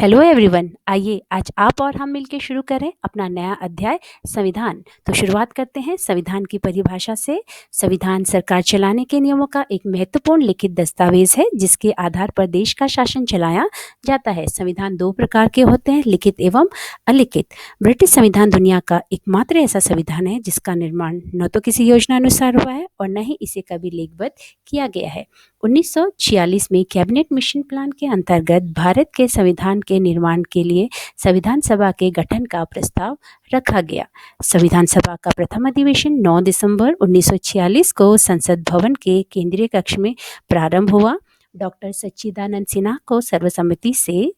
Hello everyone, आइए आज आप और हम मिलकर शुरू करें अपना नया अध्याय संविधान। तो शुरुआत करते हैं संविधान की परिभाषा से। संविधान सरकार चलाने के नियमों का एक महत्वपूर्ण लिखित दस्तावेज है जिसके आधार पर देश का शासन चलाया जाता है। संविधान दो प्रकार के होते हैं, लिखित एवं अलिखित। ब्रिटिश संविधान दुनिया का एकमात्र ऐसा संविधान है जिसका निर्माण न तो किसी योजना अनुसार हुआ है और न ही इसे कभी लेखबद्ध किया गया है। 1946 में कैबिनेट मिशन प्लान के अंतर्गत भारत के संविधान के निर्माण के लिए संविधान सभा के गठन का प्रस्ताव रखा गया। संविधान सभा का प्रथम अधिवेशन 9 दिसंबर 1946 को संसद भवन के केंद्रीय कक्ष में प्रारंभ हुआ। डॉक्टर सच्चिदानंद सिन्हा को सर्वसम्मति से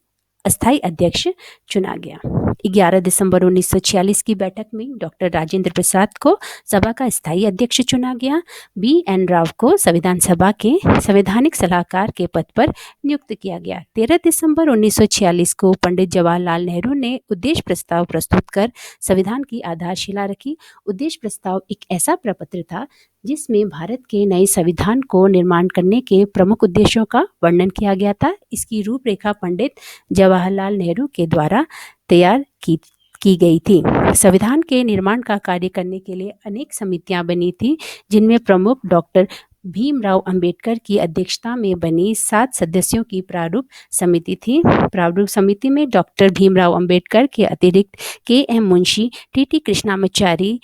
अस्थायी अध्यक्ष चुना गया। 11 दिसंबर 1946 की बैठक में डॉक्टर राजेंद्र प्रसाद को सभा का स्थायी अध्यक्ष चुना गया। B.N. राव को संविधान सभा के संवैधानिक सलाहकार के पद पर नियुक्त किया गया। 13 दिसंबर 1946 को पंडित जवाहरलाल नेहरू ने उद्देश्य प्रस्ताव प्रस्तुत कर संविधान की आधारशिला रखी। उद्देश्य प्रस्ताव एक ऐसा प्रपत्र था जिसमें भारत के नए संविधान को निर्माण करने के प्रमुख उद्देश्यों का वर्णन किया गया था। इसकी रूपरेखा पंडित जवाहरलाल नेहरू के द्वारा तैयार की गई थी। संविधान के निर्माण का कार्य करने के लिए अनेक समितियां बनी थी जिनमें प्रमुख डॉक्टर भीमराव अंबेडकर की अध्यक्षता में बनी 7 सदस्यों की प्रारूप समिति थी। प्रारूप समिति में डॉक्टर भीमराव अंबेडकर के अतिरिक्त K.M. मुंशी, T.T. कृष्णामाचारी,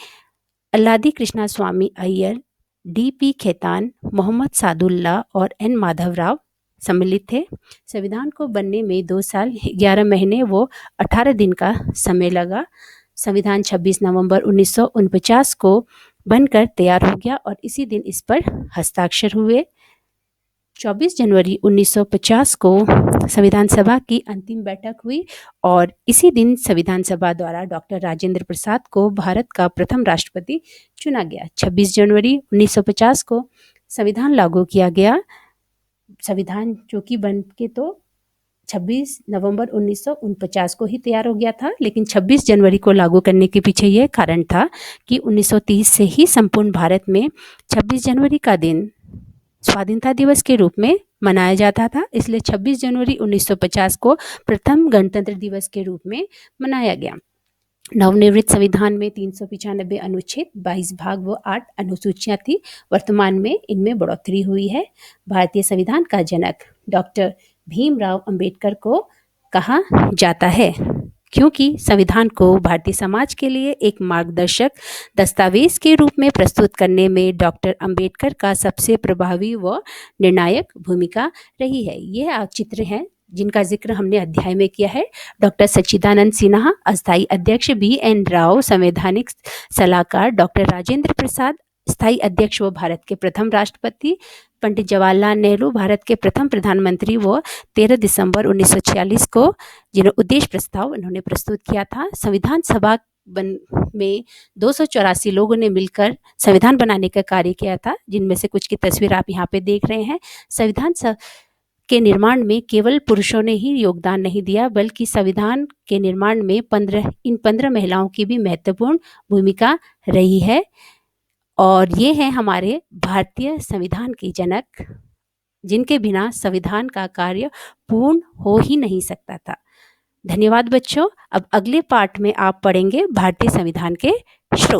अल्लादी कृष्णा स्वामी अय्यर, D.P. खेतान, मोहम्मद सादुल्ला और N. माधवराव सम्मिलित थे। संविधान को बनने में 2 साल 11 महीने व 18 दिन का समय लगा। संविधान 26 नवंबर 1949 को बनकर तैयार हो गया और इसी दिन इस पर हस्ताक्षर हुए। 24 जनवरी 1950 को संविधान सभा की अंतिम बैठक हुई और इसी दिन संविधान सभा द्वारा डॉक्टर राजेंद्र प्रसाद को भारत का प्रथम राष्ट्रपति चुना गया। 26 जनवरी 1950 को संविधान लागू किया गया। संविधान जो कि बन के तो 26 नवंबर 1949 को ही तैयार हो गया था, लेकिन 26 जनवरी को लागू करने के पीछे यह कारण था कि 1930 से ही संपूर्ण भारत में 26 जनवरी का दिन स्वाधीनता दिवस के रूप में मनाया जाता था। इसलिए 26 जनवरी 1950 को प्रथम गणतंत्र दिवस के रूप में मनाया गया। नवनिर्मित संविधान में 395 अनुच्छेद, 22 भाग व 8 अनुसूचियां थी। वर्तमान में इनमें बढ़ोतरी हुई है। भारतीय संविधान का जनक डॉक्टर भीमराव अंबेडकर को कहा जाता है क्योंकि संविधान को भारतीय समाज के लिए एक मार्गदर्शक दस्तावेज के रूप में प्रस्तुत करने में डॉक्टर अंबेडकर का सबसे प्रभावी व निर्णायक भूमिका रही है। यह चित्र हैं जिनका जिक्र हमने अध्याय में किया है। डॉक्टर सच्चिदानंद सिन्हा अस्थायी अध्यक्ष, B.N. राव संवैधानिक सलाहकार, डॉक्टर राजेंद्र प्रसाद स्थायी अध्यक्ष व भारत के प्रथम राष्ट्रपति, पंडित जवाहरलाल नेहरू भारत के प्रथम प्रधानमंत्री व 13 दिसंबर 1946 को जिन्होंने उद्देश्य प्रस्ताव उन्होंने प्रस्तुत किया था। संविधान सभा में 284 लोगों ने मिलकर संविधान बनाने का कार्य किया था, जिनमें से कुछ की तस्वीर आप यहाँ पे देख रहे हैं। संविधान के निर्माण में केवल पुरुषों ने ही योगदान नहीं दिया, बल्कि संविधान के निर्माण में 15 महिलाओं की भी महत्वपूर्ण भूमिका रही है और ये हैं हमारे भारतीय संविधान के जनक, जिनके बिना संविधान का कार्य पूर्ण हो ही नहीं सकता था। धन्यवाद बच्चों। अब अगले पार्ट में आप पढ़ेंगे भारतीय संविधान के स्रोत।